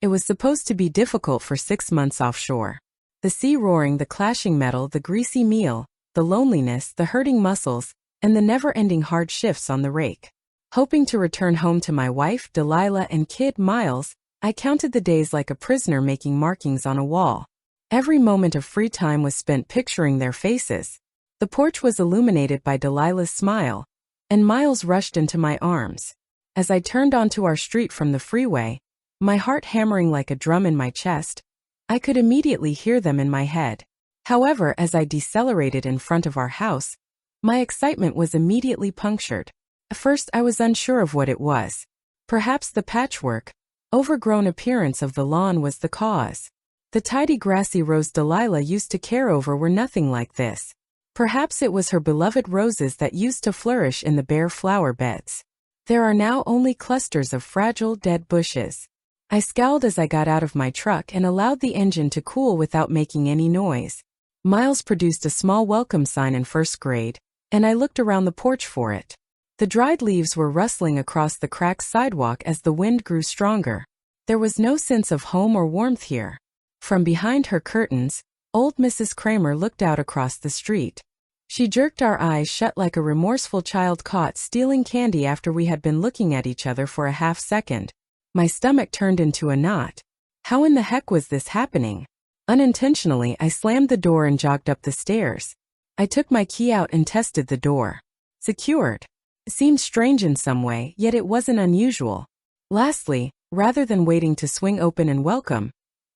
It was supposed to be difficult for 6 months offshore. The sea roaring, the clashing metal, the greasy meal, the loneliness, the hurting muscles, and the never-ending hard shifts on the rake. Hoping to return home to my wife, Delilah, and kid, Miles, I counted the days like a prisoner making markings on a wall. Every moment of free time was spent picturing their faces. The porch was illuminated by Delilah's smile, and Miles rushed into my arms. As I turned onto our street from the freeway, my heart hammering like a drum in my chest, I could immediately hear them in my head. However, as I decelerated in front of our house, my excitement was immediately punctured. At first I was unsure of what it was. Perhaps the patchwork, overgrown appearance of the lawn was the cause. The tidy grassy rows Delilah used to care over were nothing like this. Perhaps it was her beloved roses that used to flourish in the bare flower beds. There are now only clusters of fragile, dead bushes. I scowled as I got out of my truck and allowed the engine to cool without making any noise. Miles produced a small welcome sign in first grade, and I looked around the porch for it. The dried leaves were rustling across the cracked sidewalk as the wind grew stronger. There was no sense of home or warmth here. From behind her curtains, old Mrs. Kramer looked out across the street. She jerked our eyes shut like a remorseful child caught stealing candy after we had been looking at each other for a half second. My stomach turned into a knot. How in the heck was this happening? Unintentionally, I slammed the door and jogged up the stairs. I took my key out and tested the door. Secured. It seemed strange in some way, yet it wasn't unusual. Lastly, rather than waiting to swing open and welcome,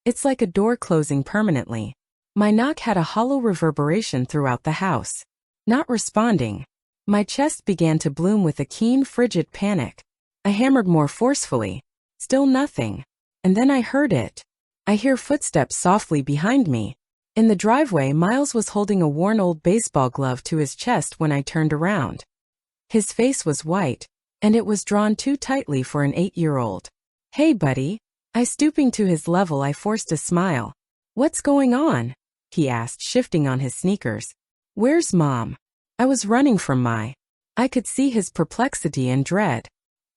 it's like a door closing permanently. My knock had a hollow reverberation throughout the house. Not responding. My chest began to bloom with a keen, frigid panic. I hammered more forcefully. Still nothing. And then I heard it. I hear footsteps softly behind me. In the driveway, Miles was holding a worn old baseball glove to his chest when I turned around. His face was white, and it was drawn too tightly for an 8-year-old. "Hey, buddy." Stooping to his level, I forced a smile. "What's going on?" he asked, shifting on his sneakers. "Where's Mom?" I was running from I could see his perplexity and dread.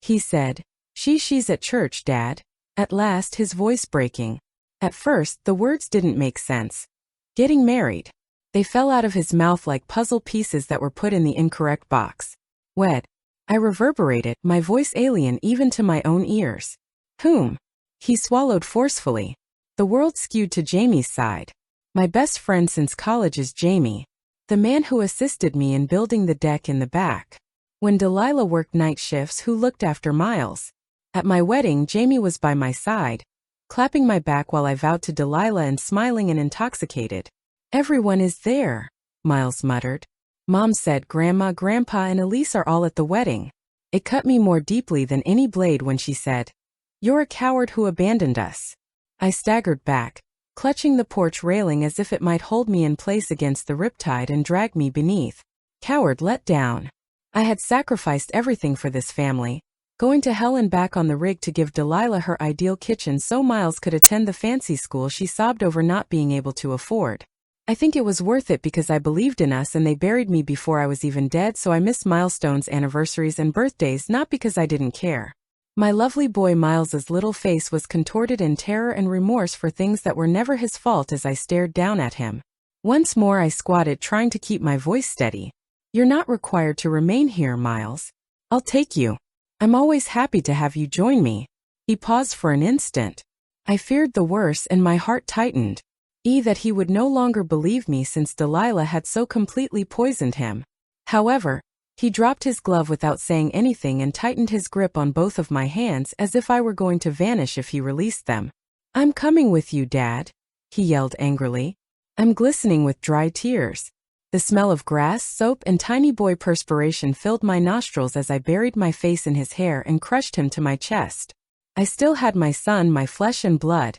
He said, She's at church, Dad." At last, his voice breaking. At first, the words didn't make sense. Getting married. They fell out of his mouth like puzzle pieces that were put in the incorrect box. Wed. I reverberated, my voice alien even to my own ears. Whom? He swallowed forcefully. The world skewed to Jamie's side. My best friend since college is Jamie, the man who assisted me in building the deck in the back. When Delilah worked night shifts, who looked after Miles? At my wedding, Jamie was by my side, clapping my back while I vowed to Delilah and smiling and intoxicated. "Everyone is there," Miles muttered. "Mom said Grandma, Grandpa, and Elise are all at the wedding." It cut me more deeply than any blade when she said, "You're a coward who abandoned us." I staggered back, clutching the porch railing as if it might hold me in place against the riptide and drag me beneath. Coward let down. I had sacrificed everything for this family, going to hell and back on the rig to give Delilah her ideal kitchen so Miles could attend the fancy school she sobbed over not being able to afford. I think it was worth it because I believed in us and they buried me before I was even dead, so I missed milestones, anniversaries, and birthdays not because I didn't care. My lovely boy Miles's little face was contorted in terror and remorse for things that were never his fault as I stared down at him. Once more I squatted, trying to keep my voice steady. "You're not required to remain here, Miles. I'll take you. I'm always happy to have you join me." He paused for an instant. I feared the worst and my heart tightened. That he would no longer believe me since Delilah had so completely poisoned him. However, he dropped his glove without saying anything and tightened his grip on both of my hands as if I were going to vanish if he released them. "I'm coming with you, Dad," he yelled angrily. I'm glistening with dry tears. The smell of grass, soap, and tiny boy perspiration filled my nostrils as I buried my face in his hair and crushed him to my chest. I still had my son, my flesh and blood,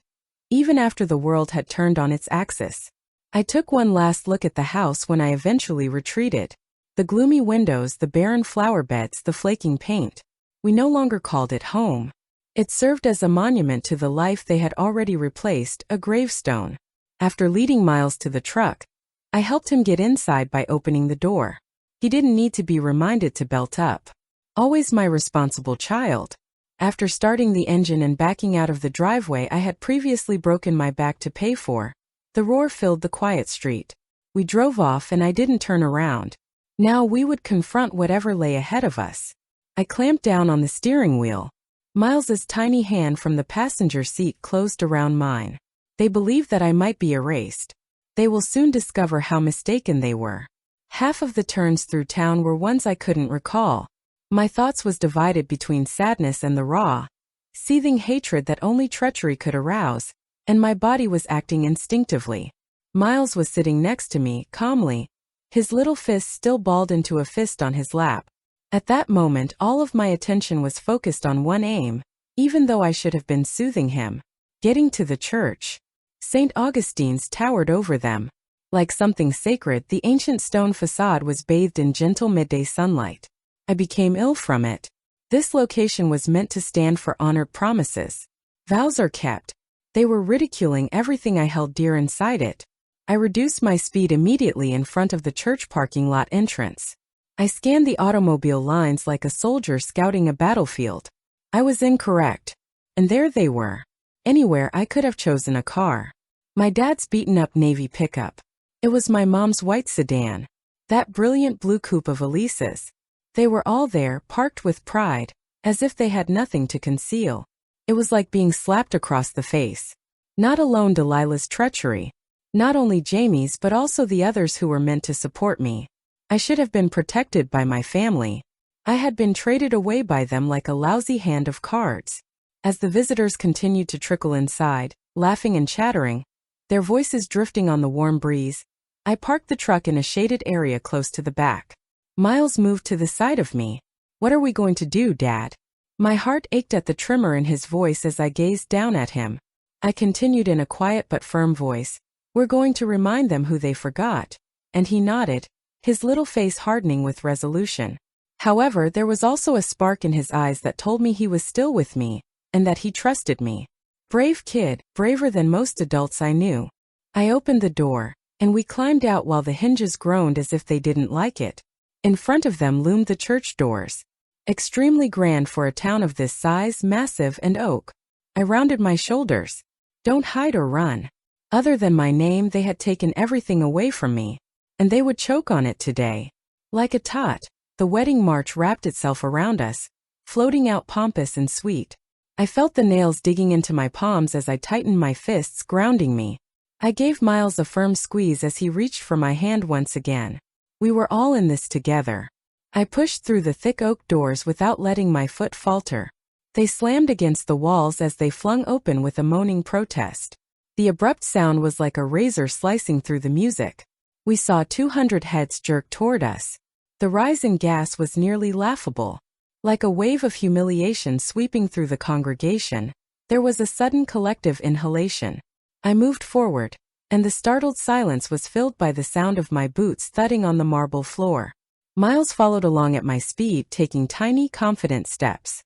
even after the world had turned on its axis. I took one last look at the house when I eventually retreated. The gloomy windows, the barren flower beds, the flaking paint. We no longer called it home. It served as a monument to the life they had already replaced, a gravestone. After leading Miles to the truck, I helped him get inside by opening the door. He didn't need to be reminded to belt up. Always my responsible child. After starting the engine and backing out of the driveway I had previously broken my back to pay for, the roar filled the quiet street. We drove off and I didn't turn around. Now we would confront whatever lay ahead of us. I clamped down on the steering wheel. Miles's tiny hand from the passenger seat closed around mine. They believed that I might be erased. They will soon discover how mistaken they were. Half of the turns through town were ones I couldn't recall. My thoughts was divided between sadness and the raw, seething hatred that only treachery could arouse, and my body was acting instinctively. Miles was sitting next to me, calmly, his little fist still balled into a fist on his lap. At that moment all of my attention was focused on one aim, even though I should have been soothing him. Getting to the church. St. Augustine's towered over them. Like something sacred, the ancient stone facade was bathed in gentle midday sunlight. I became ill from it. This location was meant to stand for honored promises. Vows are kept. They were ridiculing everything I held dear inside it. I reduced my speed immediately in front of the church parking lot entrance. I scanned the automobile lines like a soldier scouting a battlefield. I was incorrect. And there they were. Anywhere I could have chosen a car. My dad's beaten-up Navy pickup. It was my mom's white sedan. That brilliant blue coupe of Elise's. They were all there, parked with pride, as if they had nothing to conceal. It was like being slapped across the face. Not alone Delilah's treachery. Not only Jamie's but also the others who were meant to support me. I should have been protected by my family. I had been traded away by them like a lousy hand of cards. As the visitors continued to trickle inside, laughing and chattering, their voices drifting on the warm breeze, I parked the truck in a shaded area close to the back. Miles moved to the side of me. "What are we going to do, Dad?" My heart ached at the tremor in his voice as I gazed down at him. I continued in a quiet but firm voice, "We're going to remind them who they forgot." And he nodded, his little face hardening with resolution. However, there was also a spark in his eyes that told me he was still with me, and that he trusted me. Brave kid, braver than most adults I knew. I opened the door, and we climbed out while the hinges groaned as if they didn't like it. In front of them loomed the church doors. Extremely grand for a town of this size, massive and oak. I rounded my shoulders. Don't hide or run. Other than my name, they had taken everything away from me. And they would choke on it today. Like a tot, the wedding march wrapped itself around us, floating out pompous and sweet. I felt the nails digging into my palms as I tightened my fists, grounding me. I gave Miles a firm squeeze as he reached for my hand once again. We were all in this together. I pushed through the thick oak doors without letting my foot falter. They slammed against the walls as they flung open with a moaning protest. The abrupt sound was like a razor slicing through the music. We saw 200 heads jerk toward us. The rise in gas was nearly laughable. Like a wave of humiliation sweeping through the congregation, there was a sudden collective inhalation. I moved forward, and the startled silence was filled by the sound of my boots thudding on the marble floor. Miles followed along at my speed, taking tiny, confident steps.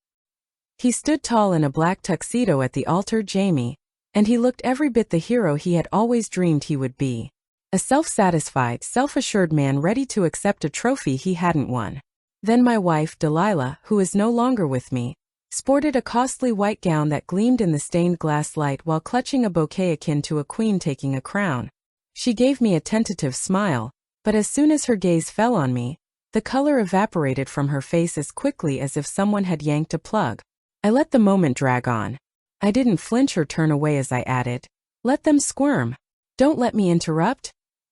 He stood tall in a black tuxedo at the altar, Jamie, and he looked every bit the hero he had always dreamed he would be. A self-satisfied, self-assured man ready to accept a trophy he hadn't won. Then my wife, Delilah, who is no longer with me, sported a costly white gown that gleamed in the stained glass light while clutching a bouquet akin to a queen taking a crown. She gave me a tentative smile, but as soon as her gaze fell on me, the color evaporated from her face as quickly as if someone had yanked a plug. I let the moment drag on. I didn't flinch or turn away as I added, "Let them squirm. Don't let me interrupt."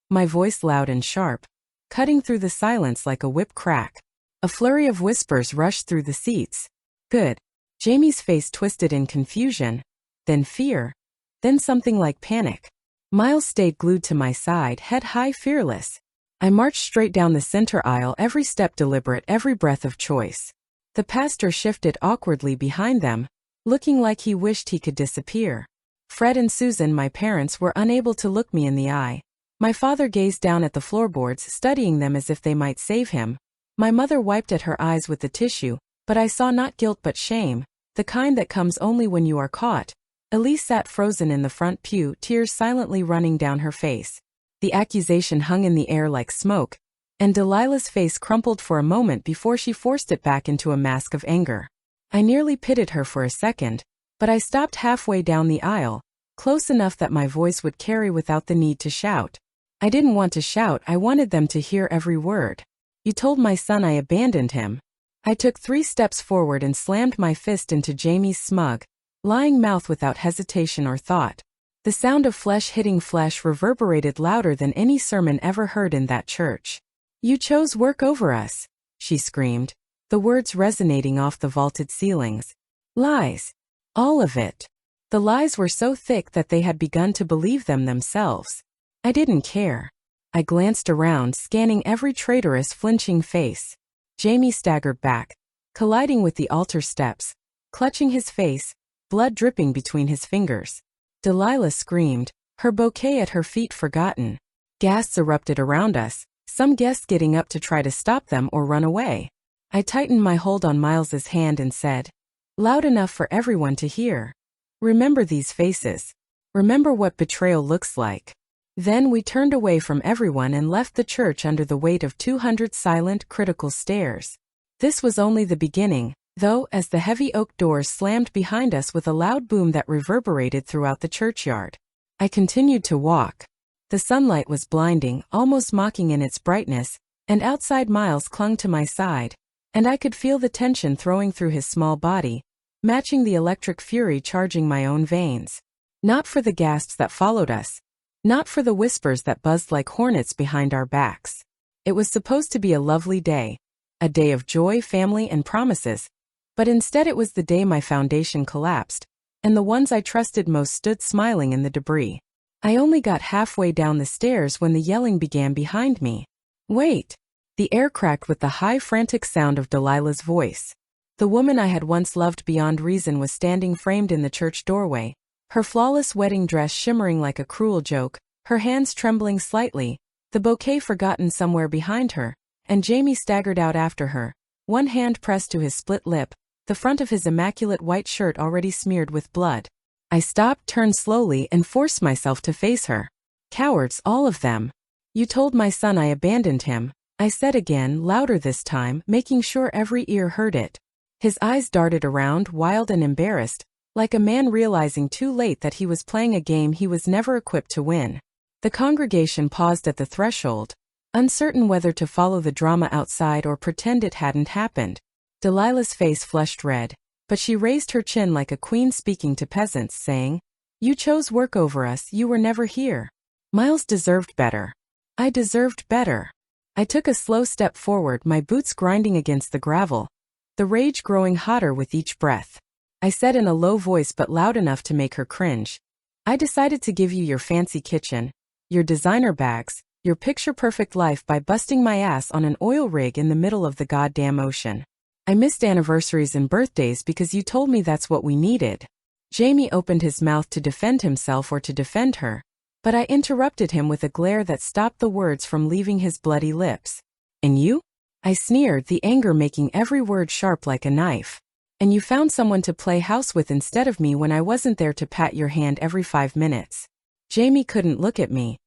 My voice loud and sharp, cutting through the silence like a whip crack. A flurry of whispers rushed through the seats. "Good." Jamie's face twisted in confusion, then fear, then something like panic. Miles stayed glued to my side, head high, fearless. I marched straight down the center aisle, every step deliberate, every breath of choice. The pastor shifted awkwardly behind them, looking like he wished he could disappear. Fred and Susan, my parents, were unable to look me in the eye. My father gazed down at the floorboards, studying them as if they might save him. My mother wiped at her eyes with the tissue, but I saw not guilt but shame, the kind that comes only when you are caught. Elise sat frozen in the front pew, tears silently running down her face. The accusation hung in the air like smoke, and Delilah's face crumpled for a moment before she forced it back into a mask of anger. I nearly pitied her for a second, but I stopped halfway down the aisle, close enough that my voice would carry without the need to shout. I didn't want to shout, I wanted them to hear every word. You told my son I abandoned him. I took 3 steps forward and slammed my fist into Jamie's smug, lying mouth without hesitation or thought. The sound of flesh hitting flesh reverberated louder than any sermon ever heard in that church. You chose work over us, she screamed, the words resonating off the vaulted ceilings. Lies. All of it. The lies were so thick that they had begun to believe them themselves. I didn't care. I glanced around, scanning every traitorous, flinching face. Jamie staggered back, colliding with the altar steps, clutching his face, blood dripping between his fingers. Delilah screamed, her bouquet at her feet forgotten. Gasps erupted around us, some guests getting up to try to stop them or run away. I tightened my hold on Miles's hand and said, loud enough for everyone to hear, remember these faces. Remember what betrayal looks like. Then we turned away from everyone and left the church under the weight of 200 silent, critical stares. This was only the beginning, though, as the heavy oak doors slammed behind us with a loud boom that reverberated throughout the churchyard. I continued to walk. The sunlight was blinding, almost mocking in its brightness, and outside Miles clung to my side, and I could feel the tension throwing through his small body, matching the electric fury charging my own veins. Not for the gasps that followed us. Not for the whispers that buzzed like hornets behind our backs. It was supposed to be a lovely day. A day of joy, family, and promises. But instead it was the day my foundation collapsed, and the ones I trusted most stood smiling in the debris. I only got halfway down the stairs when the yelling began behind me. Wait! The air cracked with the high, frantic sound of Delilah's voice. The woman I had once loved beyond reason was standing framed in the church doorway, her flawless wedding dress shimmering like a cruel joke, her hands trembling slightly, the bouquet forgotten somewhere behind her, and Jamie staggered out after her, one hand pressed to his split lip, the front of his immaculate white shirt already smeared with blood. I stopped, turned slowly, and forced myself to face her. Cowards, all of them. You told my son I abandoned him, I said again, louder this time, making sure every ear heard it. His eyes darted around, wild and embarrassed, like a man realizing too late that he was playing a game he was never equipped to win. The congregation paused at the threshold, uncertain whether to follow the drama outside or pretend it hadn't happened. Delilah's face flushed red, but she raised her chin like a queen speaking to peasants, saying, you chose work over us, you were never here. Miles deserved better. I deserved better. I took a slow step forward, my boots grinding against the gravel, the rage growing hotter with each breath. I said in a low voice but loud enough to make her cringe, I decided to give you your fancy kitchen, your designer bags, your picture-perfect life by busting my ass on an oil rig in the middle of the goddamn ocean. I missed anniversaries and birthdays because you told me that's what we needed. Jamie opened his mouth to defend himself or to defend her, but I interrupted him with a glare that stopped the words from leaving his bloody lips. And you? I sneered, the anger making every word sharp like a knife. And you found someone to play house with instead of me when I wasn't there to pat your hand every 5 minutes. Jamie couldn't look at me.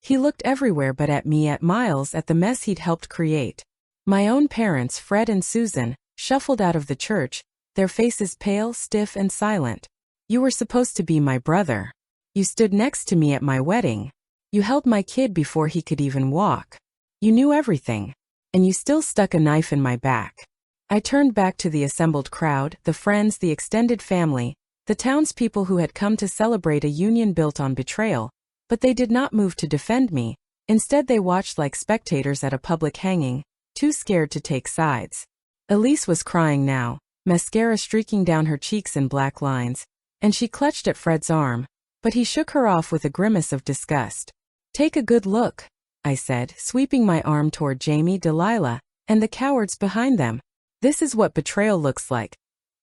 He looked everywhere but at me, at Miles, at the mess he'd helped create. My own parents, Fred and Susan, shuffled out of the church, their faces pale, stiff, and silent. You were supposed to be my brother. You stood next to me at my wedding. You held my kid before he could even walk. You knew everything. And you still stuck a knife in my back. I turned back to the assembled crowd, the friends, the extended family, the townspeople who had come to celebrate a union built on betrayal, but they did not move to defend me. Instead they watched like spectators at a public hanging, too scared to take sides. Elise was crying now, mascara streaking down her cheeks in black lines, and she clutched at Fred's arm, but he shook her off with a grimace of disgust. Take a good look, I said, sweeping my arm toward Jamie, Delilah, and the cowards behind them. This is what betrayal looks like.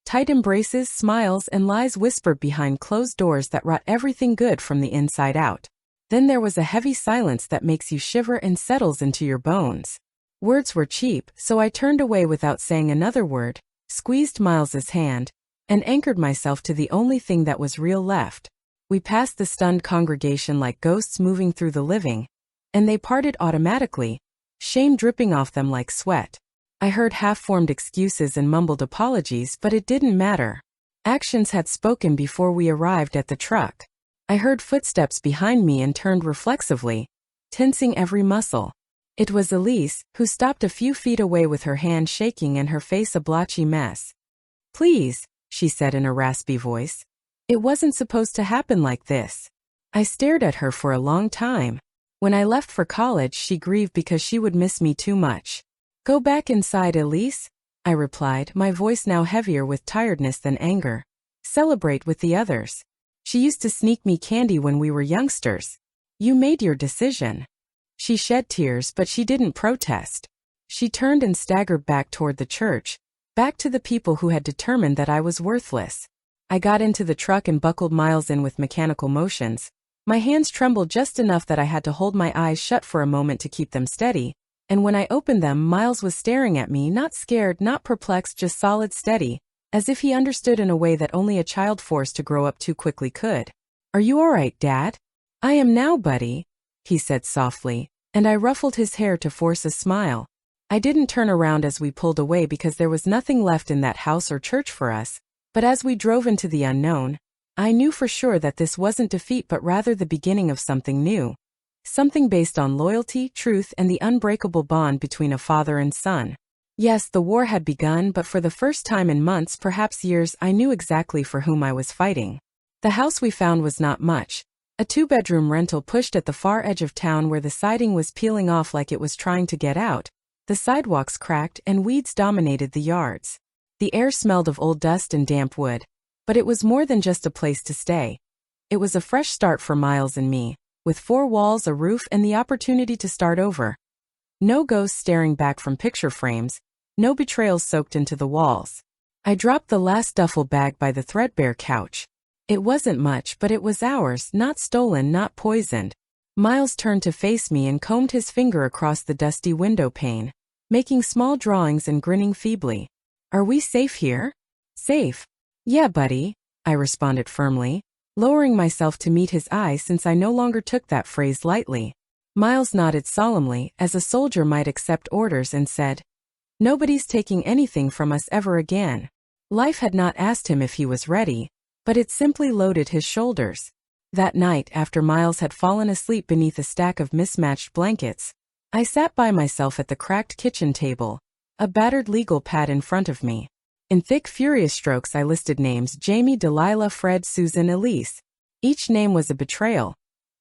Tight embraces, smiles, and lies whispered behind closed doors that rot everything good from the inside out. Then there was a heavy silence that makes you shiver and settles into your bones. Words were cheap, so I turned away without saying another word, squeezed Miles's hand, and anchored myself to the only thing that was real left. We passed the stunned congregation like ghosts moving through the living, and they parted automatically, shame dripping off them like sweat. I heard half-formed excuses and mumbled apologies, but it didn't matter. Actions had spoken before we arrived at the truck. I heard footsteps behind me and turned reflexively, tensing every muscle. It was Elise, who stopped a few feet away with her hand shaking and her face a blotchy mess. "Please," she said in a raspy voice. "It wasn't supposed to happen like this." I stared at her for a long time. When I left for college, she grieved because she would miss me too much. "Go back inside, Elise," I replied, my voice now heavier with tiredness than anger. "Celebrate with the others. She used to sneak me candy when we were youngsters. You made your decision." She shed tears, but she didn't protest. She turned and staggered back toward the church, back to the people who had determined that I was worthless. I got into the truck and buckled Miles in with mechanical motions. My hands trembled just enough that I had to hold my eyes shut for a moment to keep them steady, and when I opened them, Miles was staring at me, not scared, not perplexed, just solid steady, as if he understood in a way that only a child forced to grow up too quickly could. "Are you all right, Dad?" "I am now, buddy," he said softly, and I ruffled his hair to force a smile. I didn't turn around as we pulled away because there was nothing left in that house or church for us, but as we drove into the unknown, I knew for sure that this wasn't defeat but rather the beginning of something new. Something based on loyalty, truth, and the unbreakable bond between a father and son. Yes, the war had begun, but for the first time in months, perhaps years, I knew exactly for whom I was fighting. The house we found was not much. A 2-bedroom rental pushed at the far edge of town where the siding was peeling off like it was trying to get out, the sidewalks cracked, and weeds dominated the yards. The air smelled of old dust and damp wood. But it was more than just a place to stay. It was a fresh start for Miles and me, with 4 walls, a roof, and the opportunity to start over. No ghosts staring back from picture frames, no betrayals soaked into the walls. I dropped the last duffel bag by the threadbare couch. It wasn't much, but it was ours, not stolen, not poisoned. Miles turned to face me and combed his finger across the dusty window pane, making small drawings and grinning feebly. "Are we safe here?" "Safe? Yeah, buddy," I responded firmly, lowering myself to meet his eye since I no longer took that phrase lightly. Miles nodded solemnly, as a soldier might accept orders, and said, "Nobody's taking anything from us ever again." Life had not asked him if he was ready, but it simply loaded his shoulders. That night, after Miles had fallen asleep beneath a stack of mismatched blankets, I sat by myself at the cracked kitchen table, a battered legal pad in front of me. In thick, furious strokes I listed names: Jamie, Delilah, Fred, Susan, Elise. Each name was a betrayal.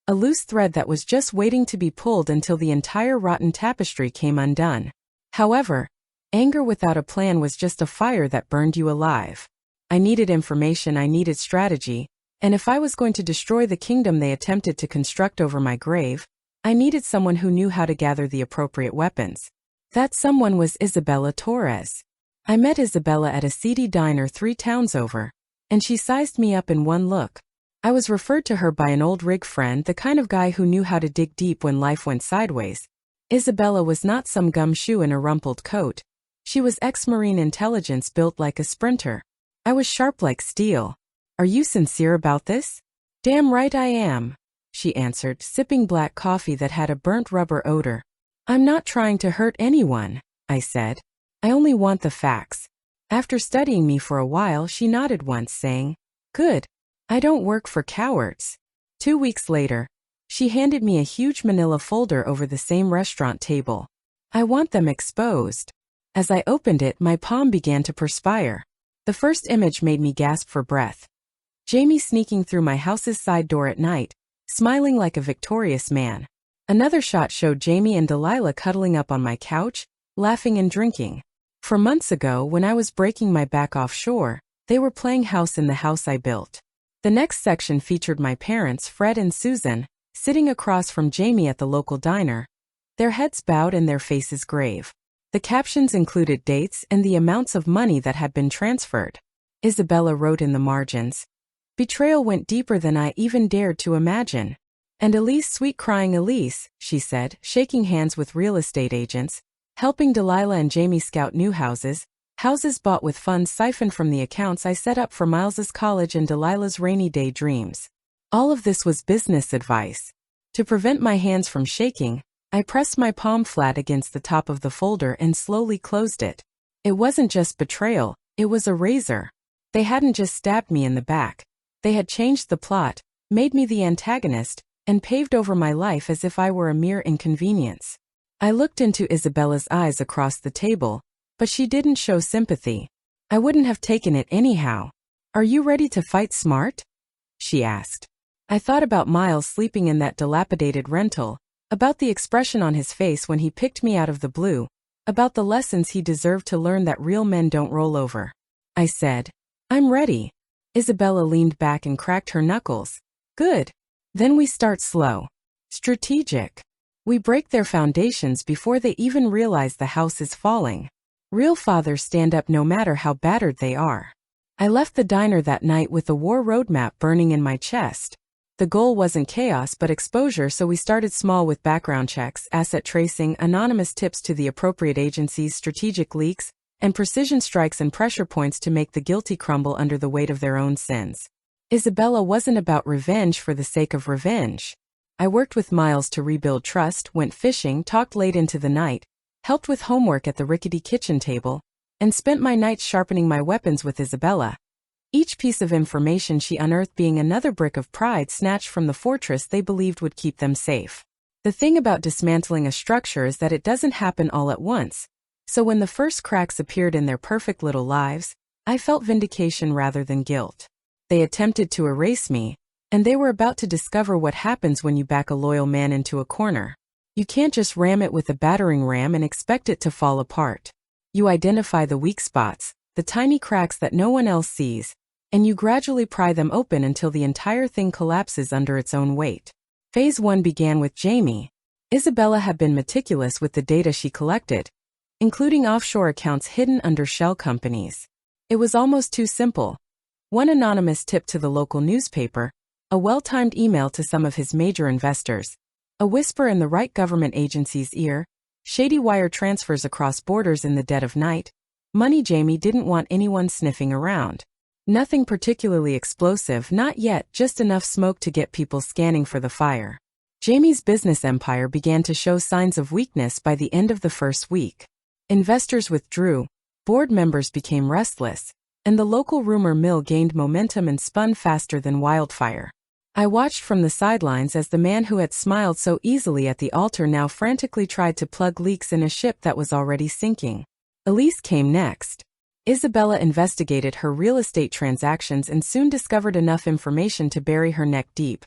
A loose thread that was just waiting to be pulled until the entire rotten tapestry came undone. However, anger without a plan was just a fire that burned you alive. I needed information, I needed strategy, and if I was going to destroy the kingdom they attempted to construct over my grave, I needed someone who knew how to gather the appropriate weapons. That someone was Isabella Torres. I met Isabella at a seedy diner 3 towns over, and she sized me up in one look. I was referred to her by an old rig friend, the kind of guy who knew how to dig deep when life went sideways. Isabella was not some gumshoe in a rumpled coat. She was ex-Marine intelligence built like a sprinter. I was sharp like steel. "Are you sincere about this?" "Damn right I am," she answered, sipping black coffee that had a burnt rubber odor. "I'm not trying to hurt anyone," I said. "I only want the facts." After studying me for a while, she nodded once, saying, "Good. I don't work for cowards." 2 weeks later, she handed me a huge manila folder over the same restaurant table. "I want them exposed." As I opened it, my palm began to perspire. The first image made me gasp for breath. Jamie sneaking through my house's side door at night, smiling like a victorious man. Another shot showed Jamie and Delilah cuddling up on my couch, laughing and drinking. For months ago, when I was breaking my back offshore, they were playing house in the house I built. The next section featured my parents, Fred and Susan, sitting across from Jamie at the local diner, their heads bowed and their faces grave. The captions included dates and the amounts of money that had been transferred. Isabella wrote in the margins, "Betrayal went deeper than I even dared to imagine." "And Elise, sweet crying Elise," she said, shaking hands with real estate agents, helping Delilah and Jamie scout new houses bought with funds siphoned from the accounts I set up for Miles's college and Delilah's rainy day dreams. All of this was business advice. To prevent my hands from shaking, I pressed my palm flat against the top of the folder and slowly closed it. It wasn't just betrayal, it was a razor. They hadn't just stabbed me in the back. They had changed the plot, made me the antagonist, and paved over my life as if I were a mere inconvenience. I looked into Isabella's eyes across the table, but she didn't show sympathy. I wouldn't have taken it anyhow. "Are you ready to fight smart?" she asked. I thought about Miles sleeping in that dilapidated rental, about the expression on his face when he picked me out of the blue, about the lessons he deserved to learn that real men don't roll over. I said, "I'm ready." Isabella leaned back and cracked her knuckles. "Good. Then we start slow. Strategic. We break their foundations before they even realize the house is falling. Real fathers stand up no matter how battered they are." I left the diner that night with a war roadmap burning in my chest. The goal wasn't chaos but exposure, so we started small with background checks, asset tracing, anonymous tips to the appropriate agencies, strategic leaks, and precision strikes and pressure points to make the guilty crumble under the weight of their own sins. Isabella wasn't about revenge for the sake of revenge. I worked with Miles to rebuild trust, went fishing, talked late into the night, helped with homework at the rickety kitchen table, and spent my nights sharpening my weapons with Isabella. Each piece of information she unearthed being another brick of pride snatched from the fortress they believed would keep them safe. The thing about dismantling a structure is that it doesn't happen all at once. So when the first cracks appeared in their perfect little lives, I felt vindication rather than guilt. They attempted to erase me, and they were about to discover what happens when you back a loyal man into a corner. You can't just ram it with a battering ram and expect it to fall apart. You identify the weak spots, the tiny cracks that no one else sees, and you gradually pry them open until the entire thing collapses under its own weight. Phase 1 began with Jamie. Isabella had been meticulous with the data she collected, including offshore accounts hidden under shell companies. It was almost too simple. One anonymous tip to the local newspaper, a well-timed email to some of his major investors, a whisper in the right government agency's ear, shady wire transfers across borders in the dead of night. Money Jamie didn't want anyone sniffing around. Nothing particularly explosive, not yet, just enough smoke to get people scanning for the fire. Jamie's business empire began to show signs of weakness by the end of the first week. Investors withdrew, board members became restless, and the local rumor mill gained momentum and spun faster than wildfire. I watched from the sidelines as the man who had smiled so easily at the altar now frantically tried to plug leaks in a ship that was already sinking. Elise came next. Isabella investigated her real estate transactions and soon discovered enough information to bury her neck deep.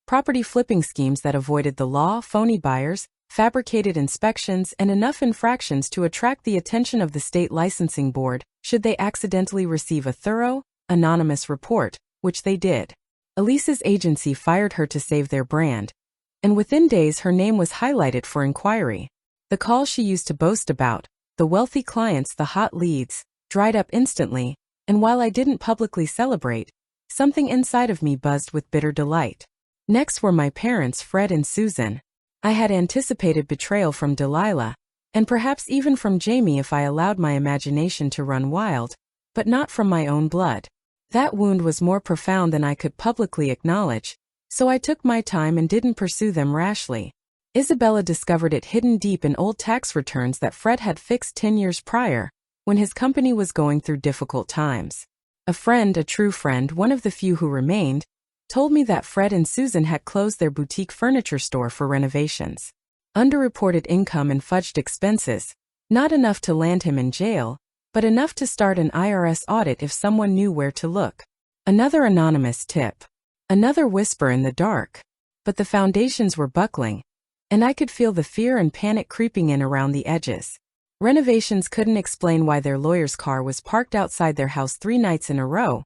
Property flipping schemes that avoided the law, phony buyers, fabricated inspections, and enough infractions to attract the attention of the state licensing board, should they accidentally receive a thorough, anonymous report, which they did. Elise's agency fired her to save their brand, and within days her name was highlighted for inquiry. The calls she used to boast about, the wealthy clients, the hot leads, dried up instantly, and while I didn't publicly celebrate, something inside of me buzzed with bitter delight. Next were my parents, Fred and Susan. I had anticipated betrayal from Delilah, and perhaps even from Jamie if I allowed my imagination to run wild, but not from my own blood. That wound was more profound than I could publicly acknowledge, so I took my time and didn't pursue them rashly. Isabella discovered it hidden deep in old tax returns that Fred had fixed 10 years prior, when his company was going through difficult times. A friend, a true friend, one of the few who remained, told me that Fred and Susan had closed their boutique furniture store for renovations. Underreported income and fudged expenses, not enough to land him in jail, but enough to start an IRS audit if someone knew where to look. Another anonymous tip. Another whisper in the dark. But the foundations were buckling, and I could feel the fear and panic creeping in around the edges. Renovations couldn't explain why their lawyer's car was parked outside their house 3 nights in a row,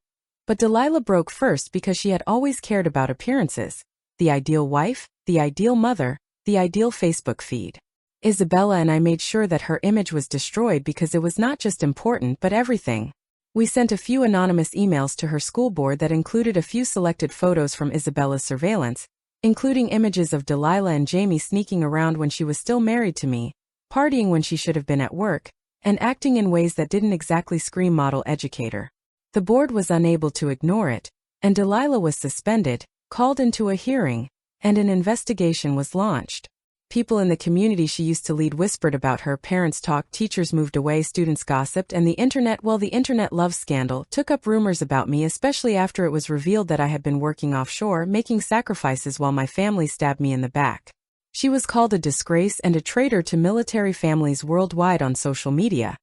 but Delilah broke first because she had always cared about appearances. The ideal wife, the ideal mother, the ideal Facebook feed. Isabella and I made sure that her image was destroyed because it was not just important but everything. We sent a few anonymous emails to her school board that included a few selected photos from Isabella's surveillance, including images of Delilah and Jamie sneaking around when she was still married to me, partying when she should have been at work, and acting in ways that didn't exactly scream model educator. The board was unable to ignore it, and Delilah was suspended, called into a hearing, and an investigation was launched. People in the community she used to lead whispered about her, parents talked, teachers moved away, students gossiped, and the internet love scandal, took up rumors about me, especially after it was revealed that I had been working offshore, making sacrifices while my family stabbed me in the back. She was called a disgrace and a traitor to military families worldwide on social media.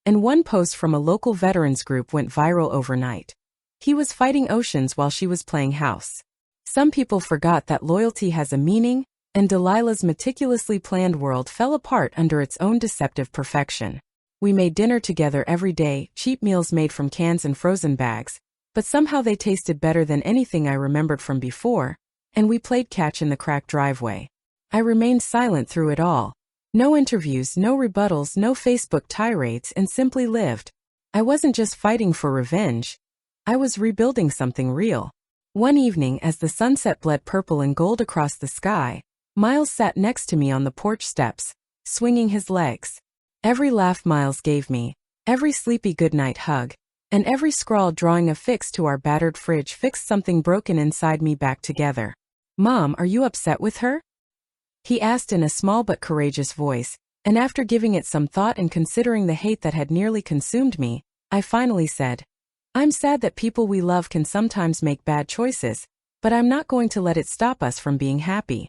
And one post from a local veterans group went viral overnight. He was fighting oceans while she was playing house. Some people forgot that loyalty has a meaning, and Delilah's meticulously planned world fell apart under its own deceptive perfection. We made dinner together every day, cheap meals made from cans and frozen bags, but somehow they tasted better than anything I remembered from before, and we played catch in the cracked driveway. I remained silent through it all. No interviews, no rebuttals, no Facebook tirades, and simply lived. I wasn't just fighting for revenge. I was rebuilding something real. One evening, as the sunset bled purple and gold across the sky, Miles sat next to me on the porch steps, swinging his legs. Every laugh Miles gave me, every sleepy goodnight hug, and every scrawl drawing a fix to our battered fridge fixed something broken inside me back together. "Mom, are you upset with her?" he asked in a small but courageous voice, and after giving it some thought and considering the hate that had nearly consumed me, I finally said, "I'm sad that people we love can sometimes make bad choices, but I'm not going to let it stop us from being happy."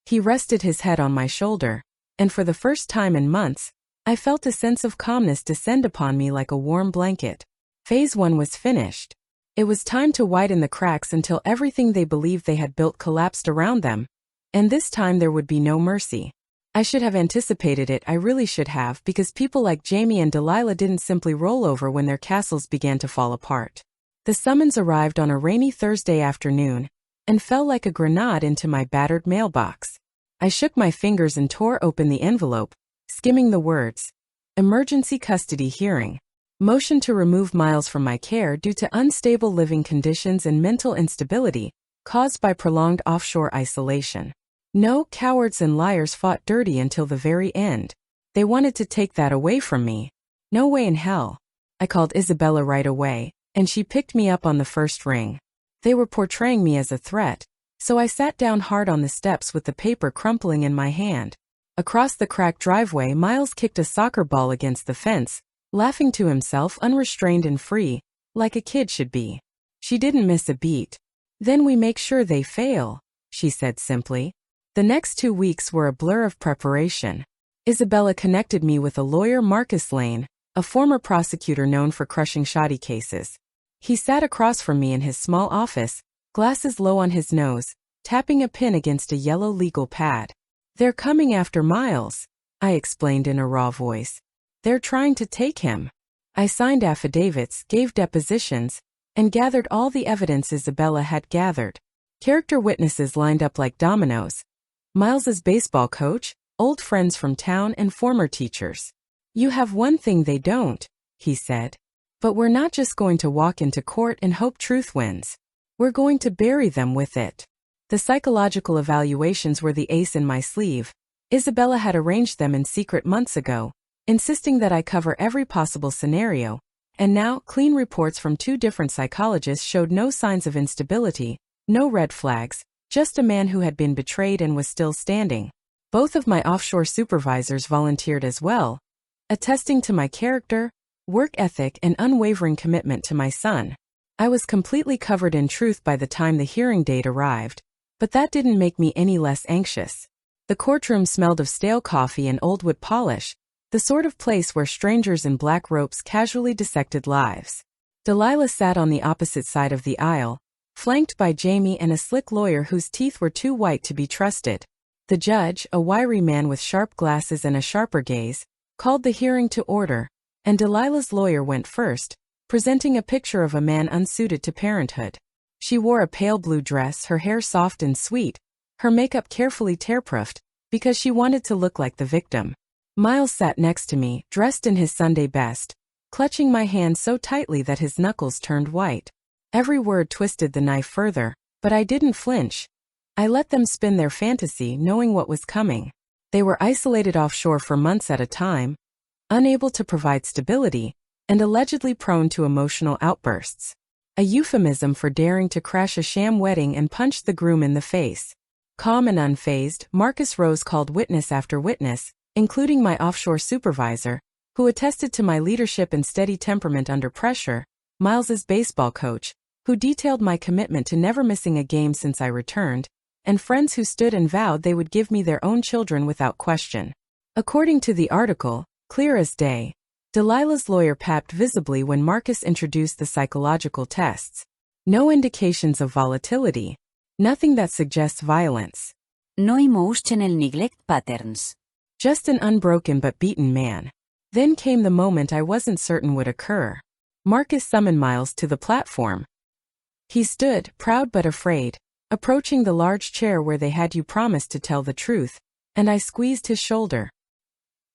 He rested his head on my shoulder, and for the first time in months, I felt a sense of calmness descend upon me like a warm blanket. Phase 1 was finished. It was time to widen the cracks until everything they believed they had built collapsed around them. And this time there would be no mercy. I should have anticipated it, I really should have, because people like Jamie and Delilah didn't simply roll over when their castles began to fall apart. The summons arrived on a rainy Thursday afternoon, and fell like a grenade into my battered mailbox. I shook my fingers and tore open the envelope, skimming the words. Emergency custody hearing. Motion to remove Miles from my care due to unstable living conditions and mental instability, caused by prolonged offshore isolation. No, cowards and liars fought dirty until the very end. They wanted to take that away from me. No way in hell. I called Isabella right away, and she picked me up on the first ring. They were portraying me as a threat, so I sat down hard on the steps with the paper crumpling in my hand. Across the cracked driveway, Miles kicked a soccer ball against the fence, laughing to himself, unrestrained and free, like a kid should be. She didn't miss a beat. "Then we make sure they fail," she said simply. The next 2 weeks were a blur of preparation. Isabella connected me with a lawyer, Marcus Lane, a former prosecutor known for crushing shoddy cases. He sat across from me in his small office, glasses low on his nose, tapping a pen against a yellow legal pad. "They're coming after Miles," I explained in a raw voice. "They're trying to take him." I signed affidavits, gave depositions, and gathered all the evidence Isabella had gathered. Character witnesses lined up like dominoes. Miles's baseball coach, old friends from town, and former teachers. "You have one thing they don't," he said. "But we're not just going to walk into court and hope truth wins. We're going to bury them with it." The psychological evaluations were the ace in my sleeve. Isabella had arranged them in secret months ago, insisting that I cover every possible scenario, and now clean reports from 2 different psychologists showed no signs of instability, no red flags, just a man who had been betrayed and was still standing. Both of my offshore supervisors volunteered as well, attesting to my character, work ethic, and unwavering commitment to my son. I was completely covered in truth by the time the hearing date arrived, but that didn't make me any less anxious. The courtroom smelled of stale coffee and old wood polish, the sort of place where strangers in black robes casually dissected lives. Delilah sat on the opposite side of the aisle, flanked by Jamie and a slick lawyer whose teeth were too white to be trusted. The judge, a wiry man with sharp glasses and a sharper gaze, called the hearing to order, and Delilah's lawyer went first, presenting a picture of a man unsuited to parenthood. She wore a pale blue dress, her hair soft and sweet, her makeup carefully tear-proofed, because she wanted to look like the victim. Miles sat next to me, dressed in his Sunday best, clutching my hand so tightly that his knuckles turned white. Every word twisted the knife further, but I didn't flinch. I let them spin their fantasy, knowing what was coming. They were isolated offshore for months at a time, unable to provide stability, and allegedly prone to emotional outbursts. A euphemism for daring to crash a sham wedding and punch the groom in the face. Calm and unfazed, Marcus Rose called witness after witness, including my offshore supervisor, who attested to my leadership and steady temperament under pressure, Miles's baseball coach, who detailed my commitment to never missing a game since I returned, and friends who stood and vowed they would give me their own children without question. According to the article, clear as day, Delilah's lawyer papped visibly when Marcus introduced the psychological tests. No indications of volatility. Nothing that suggests violence. No emotional neglect patterns. Just an unbroken but beaten man. Then came the moment I wasn't certain would occur. Marcus summoned Miles to the platform. He stood, proud but afraid, approaching the large chair where they had you promise to tell the truth, and I squeezed his shoulder.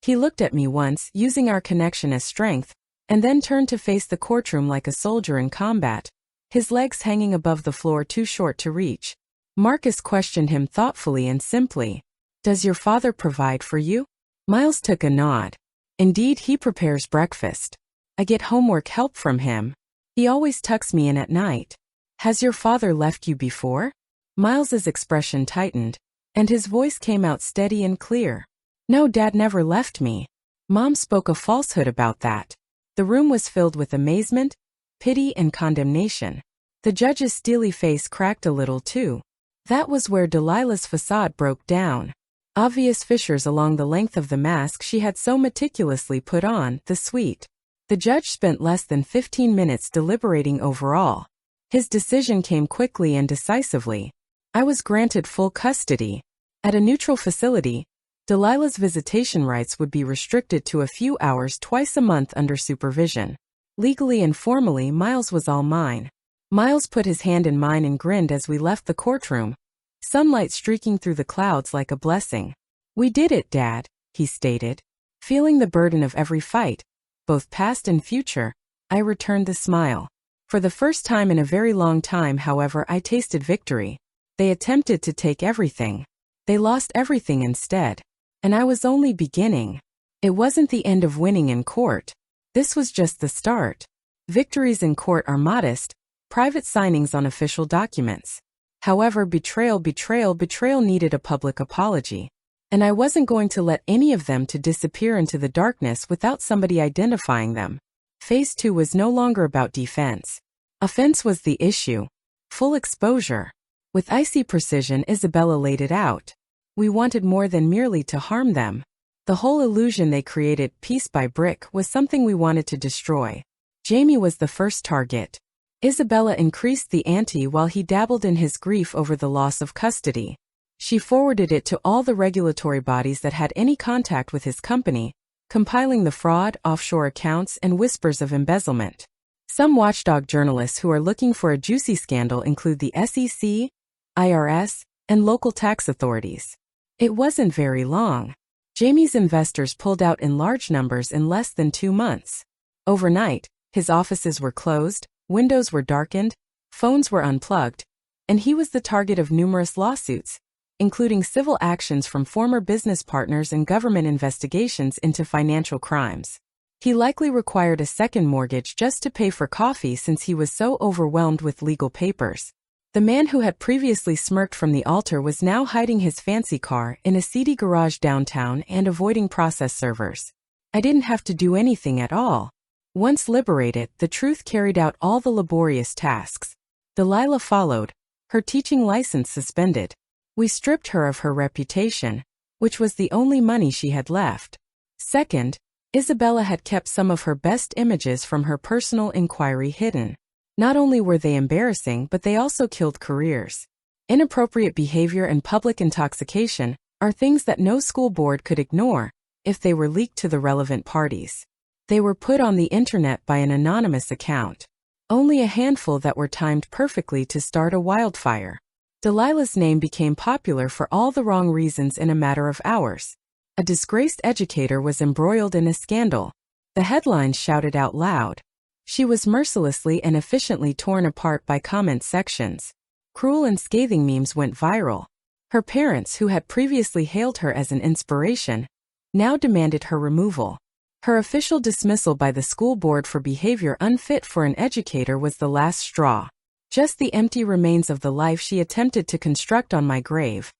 He looked at me once, using our connection as strength, and then turned to face the courtroom like a soldier in combat, his legs hanging above the floor too short to reach. Marcus questioned him thoughtfully and simply. Does your father provide for you? Miles took a nod. Indeed, he prepares breakfast. I get homework help from him. He always tucks me in at night. Has your father left you before? Miles's expression tightened, and his voice came out steady and clear. No, Dad never left me. Mom spoke a falsehood about that. The room was filled with amazement, pity, and condemnation. The judge's steely face cracked a little too. That was where Delilah's facade broke down. Obvious fissures along the length of the mask she had so meticulously put on, the suite. The judge spent less than 15 minutes deliberating overall. His decision came quickly and decisively. I was granted full custody. At a neutral facility, Delilah's visitation rights would be restricted to a few hours twice a month under supervision. Legally and formally, Miles was all mine. Miles put his hand in mine and grinned as we left the courtroom, sunlight streaking through the clouds like a blessing. We did it, Dad, he stated. Feeling the burden of every fight, both past and future, I returned the smile. For the first time in a very long time, however, I tasted victory. They attempted to take everything. They lost everything instead. And I was only beginning. It wasn't the end of winning in court. This was just the start. Victories in court are modest, private signings on official documents. However, betrayal needed a public apology. And I wasn't going to let any of them to disappear into the darkness without somebody identifying them. Phase 2 was no longer about defense. Offense was the issue. Full exposure. With icy precision, Isabella laid it out. We wanted more than merely to harm them. The whole illusion they created, piece by brick, was something we wanted to destroy. Jamie was the first target. Isabella increased the ante while he dabbled in his grief over the loss of custody. She forwarded it to all the regulatory bodies that had any contact with his company, compiling the fraud, offshore accounts, and whispers of embezzlement. Some watchdog journalists who are looking for a juicy scandal include the SEC, IRS, and local tax authorities. It wasn't very long. Jamie's investors pulled out in large numbers in less than 2 months. Overnight, his offices were closed, windows were darkened, phones were unplugged, and he was the target of numerous lawsuits, including civil actions from former business partners and government investigations into financial crimes. He likely required a second mortgage just to pay for coffee since he was so overwhelmed with legal papers. The man who had previously smirked from the altar was now hiding his fancy car in a seedy garage downtown and avoiding process servers. I didn't have to do anything at all. Once liberated, the truth carried out all the laborious tasks. Delilah followed, her teaching license suspended. We stripped her of her reputation, which was the only money she had left. Second, Isabella had kept some of her best images from her personal inquiry hidden. Not only were they embarrassing, but they also killed careers. Inappropriate behavior and public intoxication are things that no school board could ignore if they were leaked to the relevant parties. They were put on the internet by an anonymous account. Only a handful that were timed perfectly to start a wildfire. Delilah's name became popular for all the wrong reasons in a matter of hours. A disgraced educator was embroiled in a scandal. The headlines shouted out loud. She was mercilessly and efficiently torn apart by comment sections. Cruel and scathing memes went viral. Her parents, who had previously hailed her as an inspiration, now demanded her removal. Her official dismissal by the school board for behavior unfit for an educator was the last straw. Just the empty remains of the life she attempted to construct on my grave.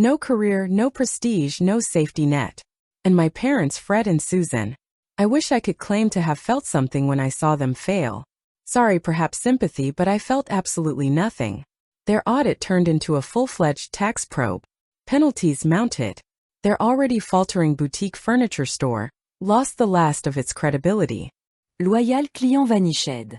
No career, no prestige, no safety net. And my parents, Fred and Susan. I wish I could claim to have felt something when I saw them fail. Sorry, perhaps sympathy, but I felt absolutely nothing. Their audit turned into a full-fledged tax probe. Penalties mounted. Their already faltering boutique furniture store lost the last of its credibility. Loyal client vanished.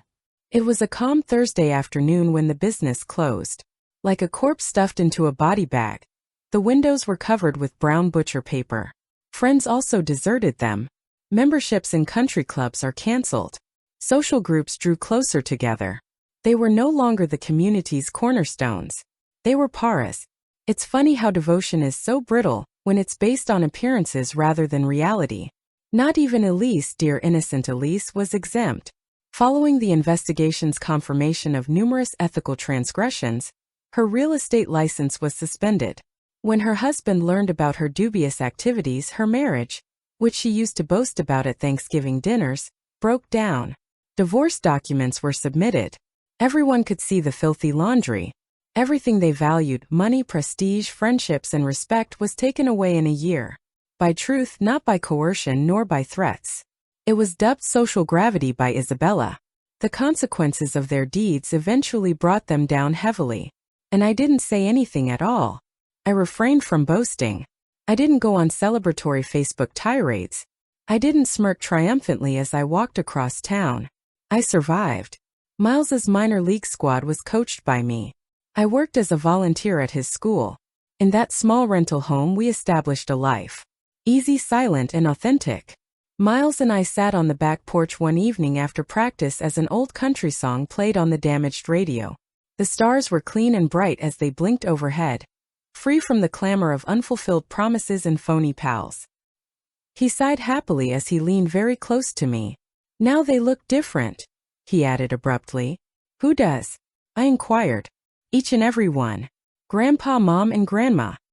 It was a calm Thursday afternoon when the business closed. Like a corpse stuffed into a body bag. The windows were covered with brown butcher paper. Friends also deserted them. Memberships in country clubs are cancelled. Social groups drew closer together. They were no longer the community's cornerstones. They were paras. It's funny how devotion is so brittle when it's based on appearances rather than reality. Not even Elise, dear innocent Elise, was exempt. Following the investigation's confirmation of numerous ethical transgressions, her real estate license was suspended. When her husband learned about her dubious activities, her marriage, which she used to boast about at Thanksgiving dinners, broke down. Divorce documents were submitted. Everyone could see the filthy laundry. Everything they valued, money, prestige, friendships, and respect, was taken away in a year. By truth, not by coercion nor by threats. It was dubbed social gravity by Isabella. The consequences of their deeds eventually brought them down heavily. And I didn't say anything at all. I refrained from boasting. I didn't go on celebratory Facebook tirades. I didn't smirk triumphantly as I walked across town. I survived. Miles's minor league squad was coached by me. I worked as a volunteer at his school. In that small rental home we established a life. Easy, silent, and authentic. Miles and I sat on the back porch one evening after practice as an old country song played on the damaged radio. The stars were clean and bright as they blinked overhead, free from the clamor of unfulfilled promises and phony pals. He sighed happily as he leaned very close to me. Now they look different, he added abruptly. Who does? I inquired. Each and every one. Grandpa, Mom, and Grandma.